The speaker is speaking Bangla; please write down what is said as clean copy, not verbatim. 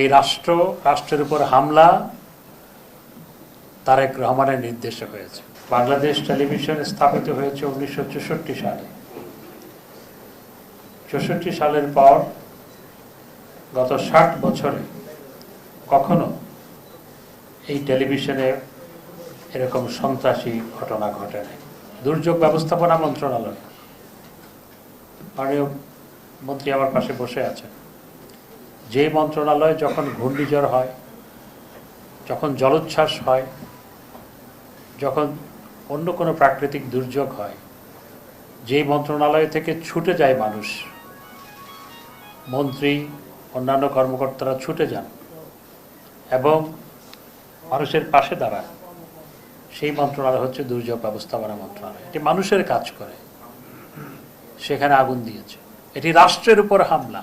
এই রাষ্ট্রের উপর হামলা তারেক রহমানের নির্দেশে হয়েছে। বাংলাদেশ টেলিভিশন স্থাপিত হয়েছে 1964 সালে। 64 সালের পর গত 60 বছরে কখনো এই টেলিভিশনে এরকম সন্ত্রাসী ঘটনা ঘটে নাই। দুর্যোগ ব্যবস্থাপনা মন্ত্রণালয়, মাননীয় মন্ত্রী আমার পাশে বসে আছেন, যে মন্ত্রণালয় যখন ঘূর্ণিঝড় হয়, যখন জলোচ্ছ্বাস হয়, যখন অন্য কোনো প্রাকৃতিক দুর্যোগ হয়, যেই মন্ত্রণালয় থেকে ছুটে যায় মানুষ, মন্ত্রী অন্যান্য কর্মকর্তারা ছুটে যান এবং মানুষের পাশে দাঁড়ায়, সেই মন্ত্রণালয় হচ্ছে দুর্যোগ ব্যবস্থাপনা মন্ত্রণালয়। এটি মানুষের কাজ করে, সেখানে আগুন দিয়েছে। এটি রাষ্ট্রের উপর হামলা।